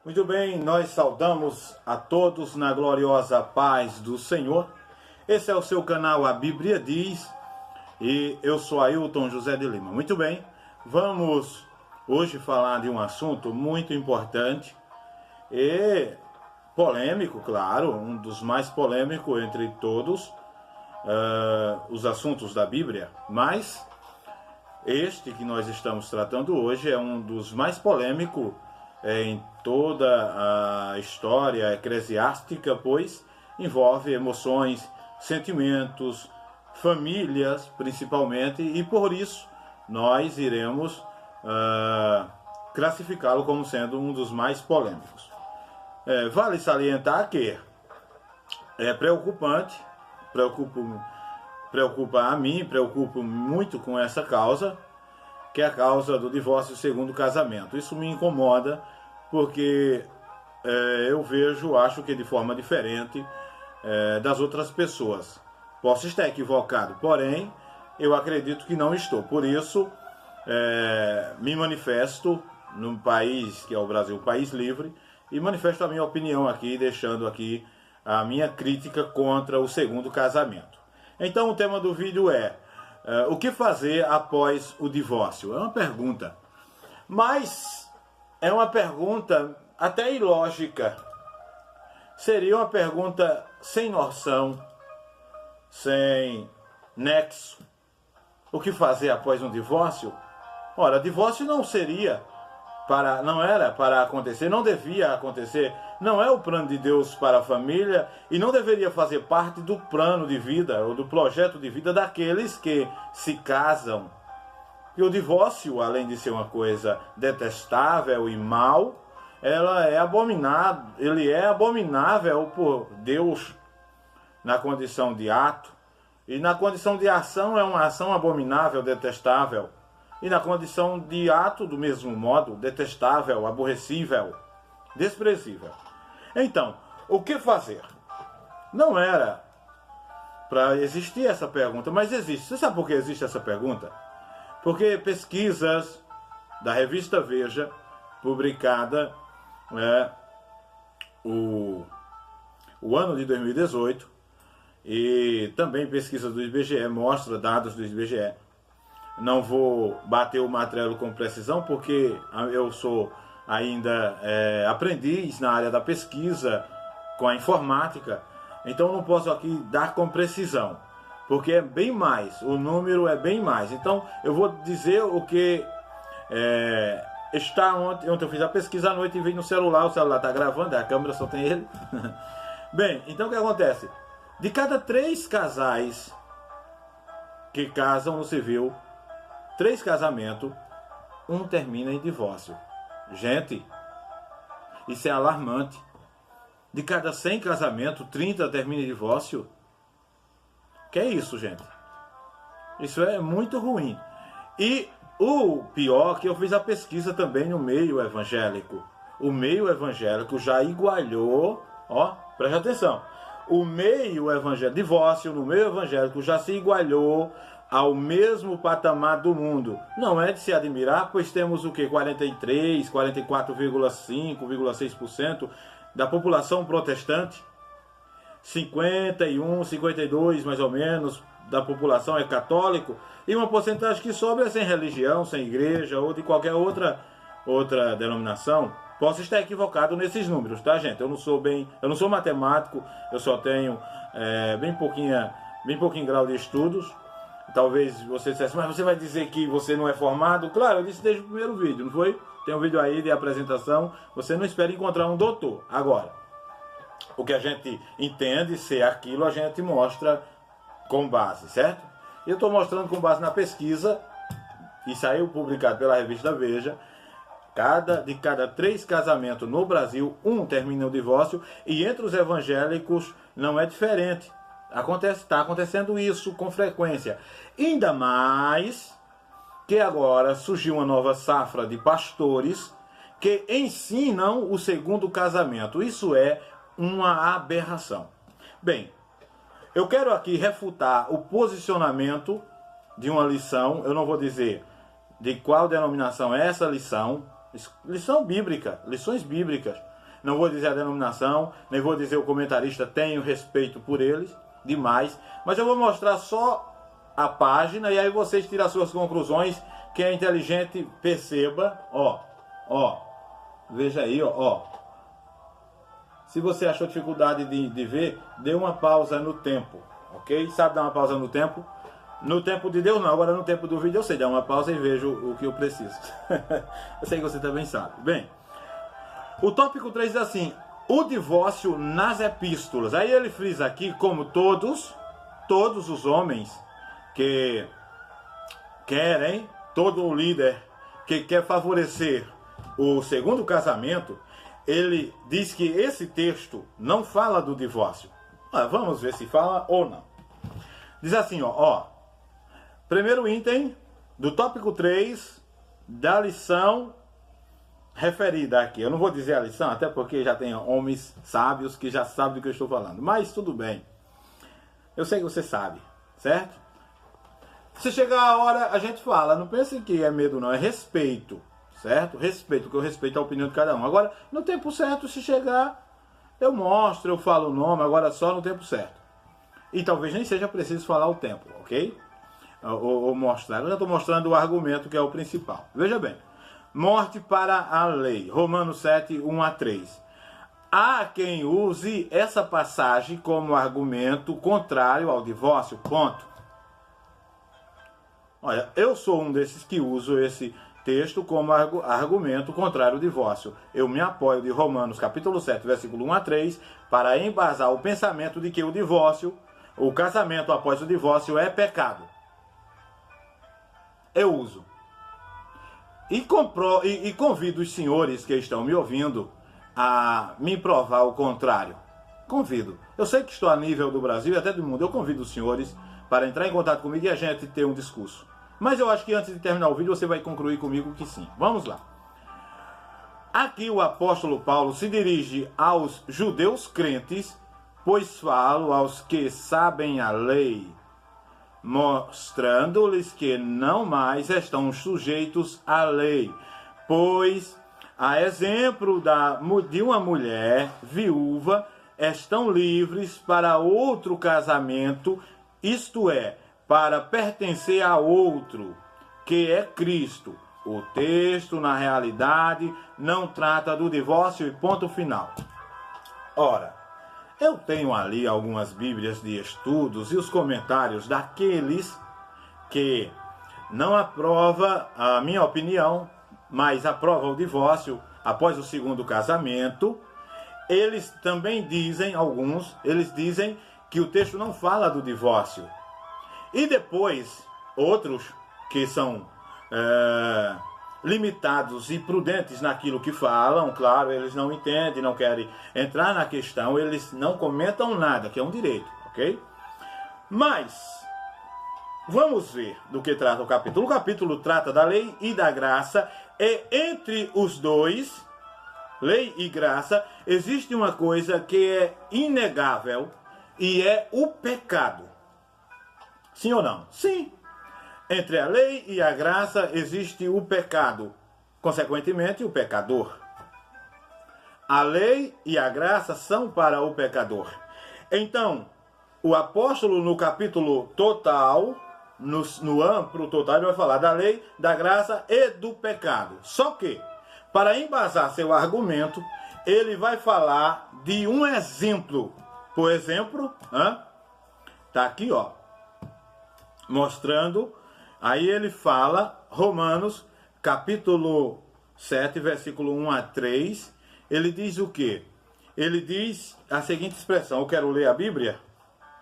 Muito bem, nós saudamos a todos na gloriosa paz do Senhor. Esse é o seu canal A Bíblia Diz e eu sou Ailton José de Lima. Muito bem, vamos hoje falar de um assunto muito importante e polêmico, claro, um dos mais polêmicos entre todos os assuntos da Bíblia, mas este que nós estamos tratando hoje é um dos mais polêmicos em toda a história eclesiástica, pois envolve emoções, sentimentos, famílias principalmente, e por isso nós iremos classificá-lo como sendo um dos mais polêmicos. Vale salientar que é preocupante, preocupa a mim, preocupo muito com essa causa, que é a causa do divórcio segundo casamento. Isso me incomoda porque eu acho que de forma diferente das outras pessoas. Posso estar equivocado, porém eu acredito que não estou. Por isso me manifesto num país que é o Brasil, país livre, e manifesto a minha opinião aqui, deixando aqui a minha crítica contra o segundo casamento. Então o tema do vídeo é o que fazer após o divórcio? É uma pergunta, mas é uma pergunta até ilógica. Seria uma pergunta sem noção, sem nexo. O que fazer após um divórcio? Ora, divórcio não era para acontecer, não devia acontecer, não é o plano de Deus para a família e não deveria fazer parte do plano de vida ou do projeto de vida daqueles que se casam. E o divórcio, além de ser uma coisa detestável e mal, ele é abominável por Deus na condição de ato, e na condição de ação é uma ação abominável, detestável. E na condição de ato, do mesmo modo, detestável, aborrecível, desprezível. Então, o que fazer? Não era para existir essa pergunta, mas existe. Você sabe por que existe essa pergunta? Porque pesquisas da revista Veja, publicada o ano de 2018, e também pesquisas do IBGE, mostra dados do IBGE. Não vou bater o martelo com precisão, porque eu sou ainda aprendiz na área da pesquisa com a informática, então não posso aqui dar com precisão, porque é bem mais, o número é bem mais. Então eu vou dizer o que está ontem eu fiz a pesquisa à noite e vi no celular, o celular está gravando, a câmera só tem ele. Bem, então o que acontece? De cada 3 casais que casam no civil, 3 casamentos, um termina em divórcio. Gente, isso é alarmante. De cada 100 casamentos, 30 termina em divórcio. Que é isso, gente? Isso é muito ruim. E o pior, que eu fiz a pesquisa também no meio evangélico. O meio evangélico já igualou, preste atenção. O meio evangélico, divórcio no meio evangélico já se igualou ao mesmo patamar do mundo. Não é de se admirar, pois temos o que? 43, 44,5,6% da população protestante. 51, 52 mais ou menos da população é católico, e uma porcentagem que sobra é sem religião, sem igreja ou de qualquer outra denominação. Posso estar equivocado nesses números, tá, gente? Eu não sou matemático, eu só tenho bem pouquinho grau de estudos. Talvez você dissesse, mas você vai dizer que você não é formado? Claro, eu disse desde o primeiro vídeo, não foi? Tem um vídeo aí de apresentação, você não espera encontrar um doutor. Agora, o que a gente entende ser aquilo, a gente mostra com base, certo? Eu estou mostrando com base na pesquisa, e saiu publicado pela revista Veja, de cada 3 casamentos no Brasil, um termina o divórcio, e entre os evangélicos não é diferente. Está acontecendo isso com frequência. Ainda mais que agora surgiu uma nova safra de pastores que ensinam o segundo casamento. Isso é uma aberração. Bem, eu quero aqui refutar o posicionamento de uma lição. Eu não vou dizer de qual denominação é essa lição. Lição bíblica, lições bíblicas. não vou dizer a denominação, nem vou dizer o comentarista, tenho respeito por eles, demais, mas eu vou mostrar só a página e aí vocês tiram as suas conclusões. Quem é inteligente, perceba, veja aí, Se você achou dificuldade de ver, dê uma pausa no tempo, ok? Sabe dar uma pausa no tempo? No tempo de Deus não, agora no tempo do vídeo eu sei dar uma pausa e vejo o que eu preciso. Eu sei que você também sabe. Bem, o tópico 3 diz assim: o divórcio nas epístolas. Aí ele frisa aqui, como todos os homens que querem, todo líder que quer favorecer o segundo casamento, ele diz que esse texto não fala do divórcio. Vamos ver se fala ou não. Diz assim, primeiro item do tópico 3 da lição referida aqui. Eu não vou dizer a lição, até porque já tem homens sábios que já sabem do que eu estou falando. Mas tudo bem. Eu sei que você sabe, certo? Se chegar a hora, a gente fala. Não pense que é medo não, é respeito, certo? Respeito, porque eu respeito a opinião de cada um. Agora, no tempo certo, se chegar, eu mostro, eu falo o nome, agora só no tempo certo. E talvez nem seja preciso falar o tempo, ok? Ou mostrar. Eu já estou mostrando o argumento que é o principal. Veja bem. Morte para a lei. Romanos 7, 1 a 3. Há quem use essa passagem como argumento contrário ao divórcio. Ponto. Olha, eu sou um desses que uso esse texto como argumento contrário ao divórcio. Eu me apoio de Romanos capítulo 7, versículo 1 a 3, para embasar o pensamento de que o divórcio, o casamento após o divórcio é pecado. Eu uso. E convido os senhores que estão me ouvindo a me provar o contrário. Convido. Eu sei que estou a nível do Brasil e até do mundo. Eu convido os senhores para entrar em contato comigo e a gente ter um discurso. Mas eu acho que antes de terminar o vídeo você vai concluir comigo que sim. Vamos lá. Aqui o apóstolo Paulo se dirige aos judeus crentes, pois falo aos que sabem a lei, mostrando-lhes que não mais estão sujeitos à lei, pois, a exemplo de uma mulher viúva, estão livres para outro casamento, isto é, para pertencer a outro, que é Cristo. O texto, na realidade, não trata do divórcio e ponto final. Ora, eu tenho ali algumas bíblias de estudos e os comentários daqueles que não aprovam a minha opinião, mas aprovam o divórcio após o segundo casamento. Eles também dizem, eles dizem que o texto não fala do divórcio. E depois, outros que são limitados e prudentes naquilo que falam, claro, eles não entendem, não querem entrar na questão, eles não comentam nada, que é um direito, ok? Mas, vamos ver do que trata o capítulo. O capítulo trata da lei e da graça, e entre os dois, lei e graça, existe uma coisa que é inegável, e é o pecado. Sim ou não? Sim. Entre a lei e a graça existe o pecado, consequentemente o pecador. A lei e a graça são para o pecador. Então, o apóstolo no capítulo total, no amplo total, ele vai falar da lei, da graça e do pecado. Só que, para embasar seu argumento, ele vai falar de um exemplo. Por exemplo, tá aqui, mostrando. Aí ele fala, Romanos, capítulo 7, versículo 1 a 3, ele diz o quê? Ele diz a seguinte expressão, eu quero ler a Bíblia,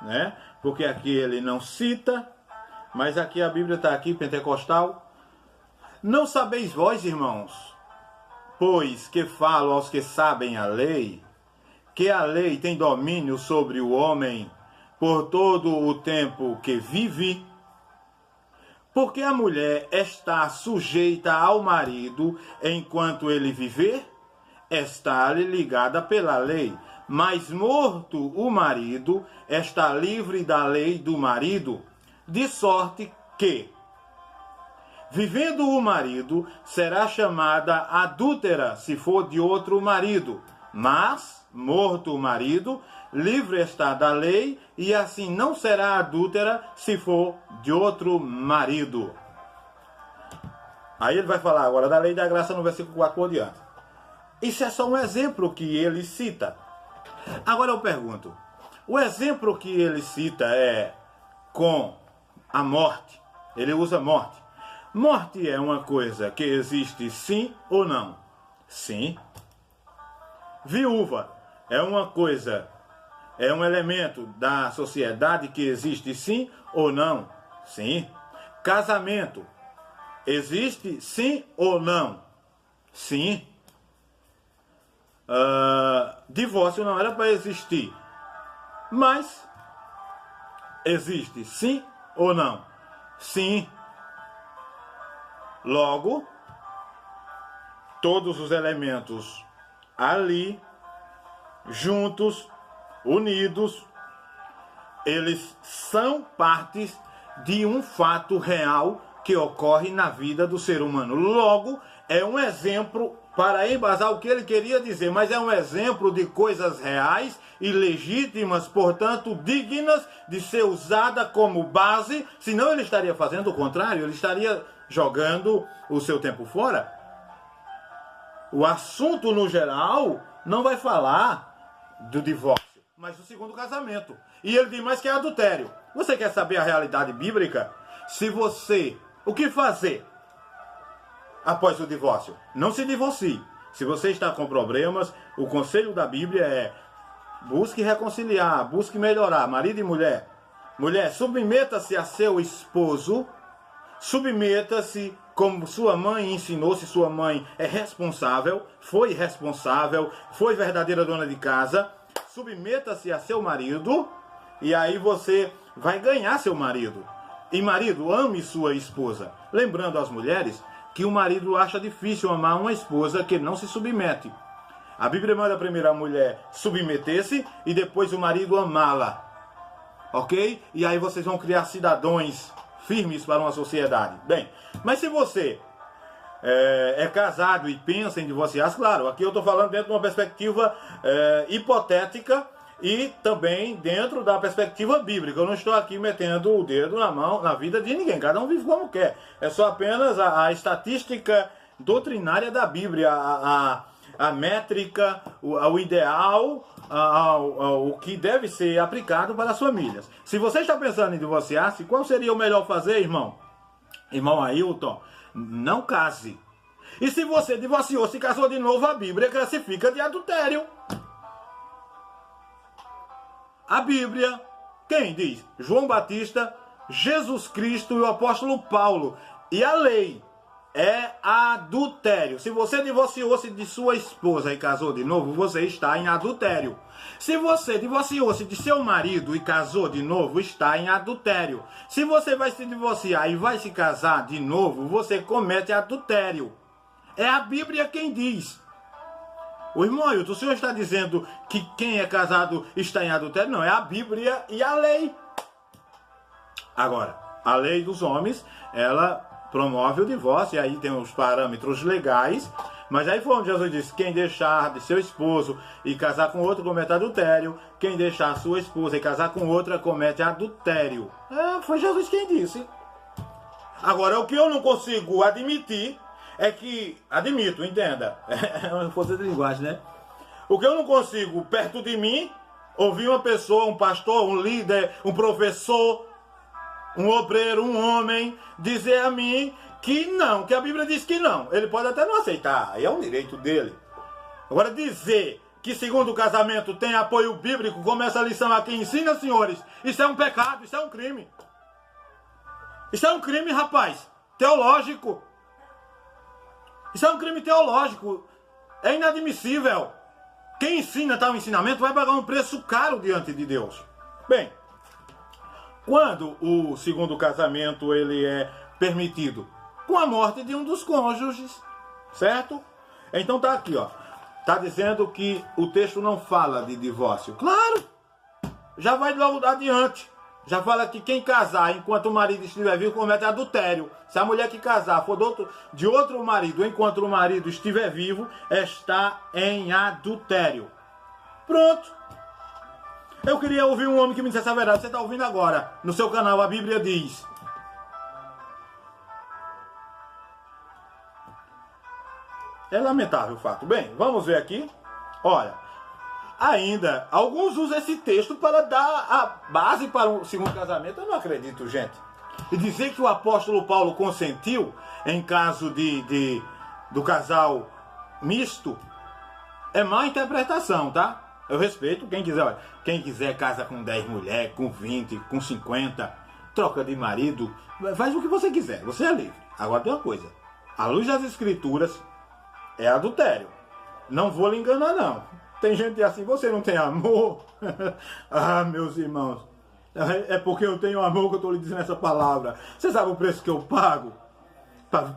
né? Porque aqui ele não cita, mas aqui a Bíblia está aqui, pentecostal. Não sabeis vós, irmãos, pois que falo aos que sabem a lei, que a lei tem domínio sobre o homem por todo o tempo que vive, porque a mulher está sujeita ao marido enquanto ele viver, está-lhe ligada pela lei, mas morto o marido, está livre da lei do marido, de sorte que, vivendo o marido, será chamada adúltera se for de outro marido. Mas, morto o marido, livre está da lei, e assim não será adúltera se for de outro marido. Aí ele vai falar agora da lei da graça no versículo 4 por diante. Isso é só um exemplo que ele cita. Agora eu pergunto, o exemplo que ele cita é com a morte. Ele usa morte. Morte é uma coisa que existe sim ou não? Sim. Viúva é uma coisa, é um elemento da sociedade que existe sim ou não? Sim. Casamento existe sim ou não? Sim. Divórcio não era para existir, mas existe sim ou não? Sim. Logo, todos os elementos ali, juntos, unidos, eles são partes de um fato real que ocorre na vida do ser humano. Logo, é um exemplo para embasar o que ele queria dizer, mas é um exemplo de coisas reais e legítimas, portanto, dignas de ser usada como base, senão ele estaria fazendo o contrário, ele estaria jogando o seu tempo fora. O assunto, no geral, não vai falar do divórcio, mas do segundo casamento. E ele diz mais que é adultério. Você quer saber a realidade bíblica? O que fazer após o divórcio? Não se divorcie. Se você está com problemas, o conselho da Bíblia é: busque reconciliar, busque melhorar, marido e mulher. Mulher, submeta-se a seu esposo, submeta-se como sua mãe ensinou, se sua mãe é responsável, foi verdadeira dona de casa, submeta-se a seu marido, e aí você vai ganhar seu marido. E marido, ame sua esposa. Lembrando às mulheres que o marido acha difícil amar uma esposa que não se submete. A Bíblia manda primeiro a mulher submeter-se e depois o marido amá-la. Ok? E aí vocês vão criar cidadãos firmes para uma sociedade. Bem, mas se você é casado e pensa em divorciar, claro, aqui eu estou falando dentro de uma perspectiva hipotética e também dentro da perspectiva bíblica. Eu não estou aqui metendo o dedo na vida de ninguém, cada um vive como quer. É só apenas a estatística doutrinária da Bíblia, a métrica, o ideal, o que deve ser aplicado para as famílias. Se você está pensando em divorciar-se, qual seria o melhor fazer, irmão? Irmão Ailton, não case. E se você divorciou, se casou de novo, a Bíblia classifica de adultério. A Bíblia, quem diz? João Batista, Jesus Cristo e o apóstolo Paulo. E a lei é adultério. Se você divorciou-se de sua esposa e casou de novo, você está em adultério. Se você divorciou-se de seu marido e casou de novo, está em adultério. Se você vai se divorciar e vai se casar de novo, você comete adultério. É a Bíblia quem diz. O irmão Ailton, o senhor está dizendo que quem é casado está em adultério? Não, é a Bíblia e a lei. Agora, a lei dos homens, ela promove o divórcio, e aí tem os parâmetros legais, mas aí foi onde Jesus disse: quem deixar de seu esposo e casar com outro comete adultério, quem deixar sua esposa e casar com outra comete adultério. Foi Jesus quem disse. Agora, o que eu não consigo admitir é que, admito, entenda, é uma força de linguagem, né? O que eu não consigo, perto de mim, ouvir uma pessoa, um pastor, um líder, um professor, um obreiro, um homem, dizer a mim que não, que a Bíblia diz que não. Ele pode até não aceitar, aí é um direito dele. Agora, dizer que segundo o casamento tem apoio bíblico, como essa lição aqui ensina, senhores, isso é um pecado, isso é um crime. Isso é um crime, rapaz, teológico. Isso é um crime teológico. É inadmissível. Quem ensina tal ensinamento vai pagar um preço caro diante de Deus. Bem, quando o segundo casamento ele é permitido? Com a morte de um dos cônjuges, certo? Então tá aqui, ó. Tá dizendo que o texto não fala de divórcio. Claro! Já vai logo adiante. Já fala que quem casar enquanto o marido estiver vivo comete adultério. Se a mulher que casar for de outro marido enquanto o marido estiver vivo, está em adultério. Pronto. Eu queria ouvir um homem que me dissesse a verdade. Você está ouvindo agora. No seu canal a Bíblia diz. É lamentável o fato. Bem, vamos ver aqui. Olha, ainda, alguns usam esse texto para dar a base para o segundo casamento. Eu não acredito, gente. E dizer que o apóstolo Paulo consentiu em caso do casal misto é má interpretação, tá? Eu respeito quem quiser. Olha, quem quiser casa com 10 mulheres, com 20, com 50, troca de marido, faz o que você quiser, você é livre. Agora tem uma coisa, à luz das escrituras, é adultério. Não vou lhe enganar, não. Tem gente assim, você não tem amor? Ah, meus irmãos, é porque eu tenho amor que eu estou lhe dizendo essa palavra. Você sabe o preço que eu pago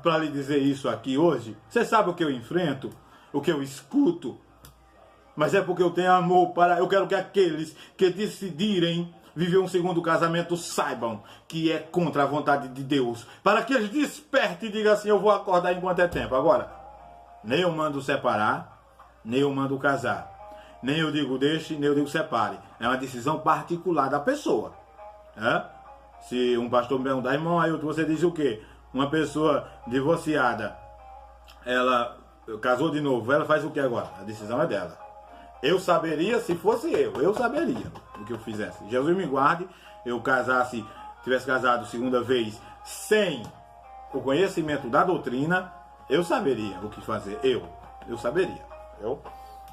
para lhe dizer isso aqui hoje? Você sabe o que eu enfrento? O que eu escuto? Mas é porque eu tenho amor para... Eu quero que aqueles que decidirem viver um segundo casamento saibam que é contra a vontade de Deus. Para que eles despertem e digam assim, eu vou acordar enquanto é tempo. Agora, nem eu mando separar, nem eu mando casar. Nem eu digo deixe, nem eu digo separe. É uma decisão particular da pessoa. Se um pastor me perguntar, irmão Ailton, você diz o quê? Uma pessoa divorciada, ela casou de novo, ela faz o que agora? A decisão é dela. Eu saberia se fosse eu saberia o que eu fizesse. Jesus me guarde, eu tivesse casado segunda vez sem o conhecimento da doutrina, eu saberia o que fazer. Eu saberia.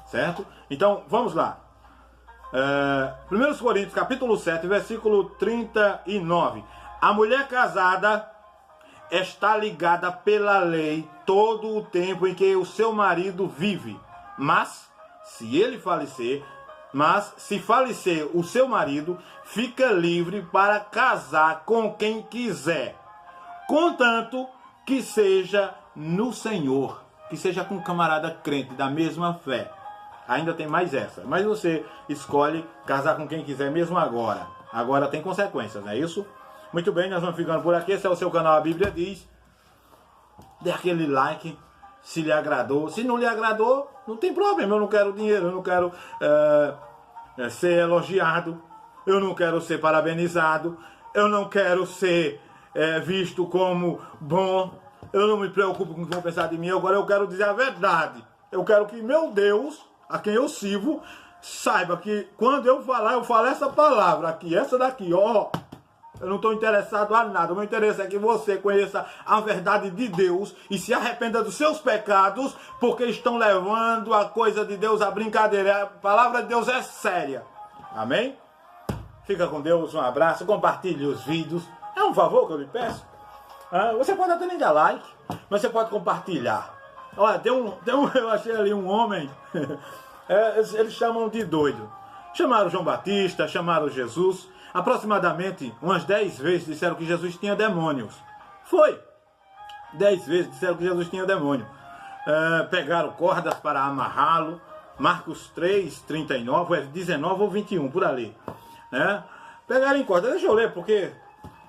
Certo? Então, vamos lá. 1 Coríntios, capítulo 7, versículo 39. A mulher casada está ligada pela lei todo o tempo em que o seu marido vive. Mas se falecer o seu marido, fica livre para casar com quem quiser, contanto que seja no Senhor, que seja com um camarada crente da mesma fé. Ainda tem mais essa, mas você escolhe casar com quem quiser mesmo agora. Agora tem consequências, não é isso? Muito bem, nós vamos ficando por aqui. Esse é o seu canal A Bíblia Diz. Dê aquele like se lhe agradou. Se não lhe agradou, não tem problema. Eu não quero dinheiro, eu não quero ser elogiado, eu não quero ser parabenizado, eu não quero ser visto como bom. Eu não me preocupo com o que vão pensar de mim. Agora eu quero dizer a verdade. Eu quero que meu Deus, a quem eu sirvo, saiba que quando eu falar, eu falo essa palavra aqui, essa daqui, ó. Eu não estou interessado a nada. O meu interesse é que você conheça a verdade de Deus e se arrependa dos seus pecados, porque estão levando a coisa de Deus à brincadeira. A palavra de Deus é séria. Amém? Fica com Deus, um abraço, compartilhe os vídeos. É um favor que eu lhe peço. Você pode até nem dar like, mas você pode compartilhar. Olha, eu achei ali um homem, eles chamam de doido. Chamaram João Batista, chamaram Jesus. Aproximadamente umas 10 vezes disseram que Jesus tinha demônios. Foi. 10 vezes disseram que Jesus tinha demônio. Pegaram cordas para amarrá-lo. Marcos 3, 39, 19 ou 21, por ali. Pegaram em corda. Deixa eu ler, porque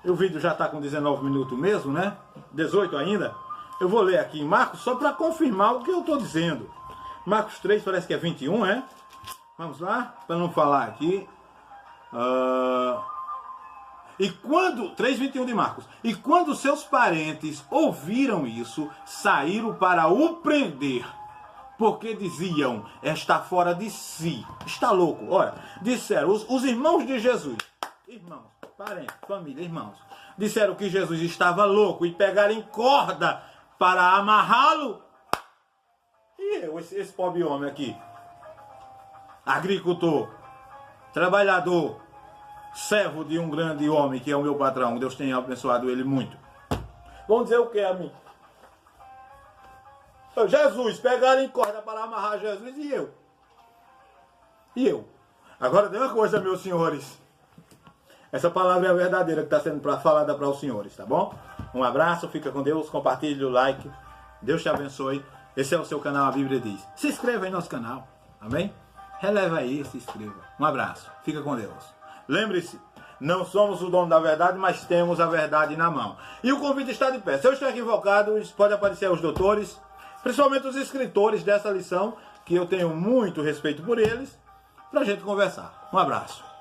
o vídeo já está com 19 minutos mesmo, né? 18 ainda. Eu vou ler aqui em Marcos só para confirmar o que eu estou dizendo. Marcos 3 parece que é 21, é? Vamos lá, para não falar aqui. E quando 3:21 de Marcos. E quando seus parentes ouviram isso, saíram para o prender, porque diziam: está fora de si, está louco. Olha, disseram os irmãos de Jesus, irmãos, parentes, família, irmãos, disseram que Jesus estava louco e pegaram em corda para amarrá-lo. E eu, esse pobre homem aqui, agricultor, trabalhador, servo de um grande homem que é o meu patrão, Deus tenha abençoado ele muito. Vão dizer o que a mim? Jesus, pegaram em corda para amarrar Jesus e eu. E eu. Agora tem uma coisa, meus senhores. Essa palavra é a verdadeira que está sendo falada para os senhores, tá bom? Um abraço, fica com Deus, compartilhe o like. Deus te abençoe. Esse é o seu canal A Bíblia Diz. Se inscreva em nosso canal, amém? Releva aí, se inscreva. Um abraço, fica com Deus. Lembre-se, Não somos o dono da verdade, mas temos a verdade na mão. E o convite está de pé. Se eu estou equivocado, pode aparecer os doutores, principalmente os escritores dessa lição, que eu tenho muito respeito por eles, para a gente conversar. Um abraço.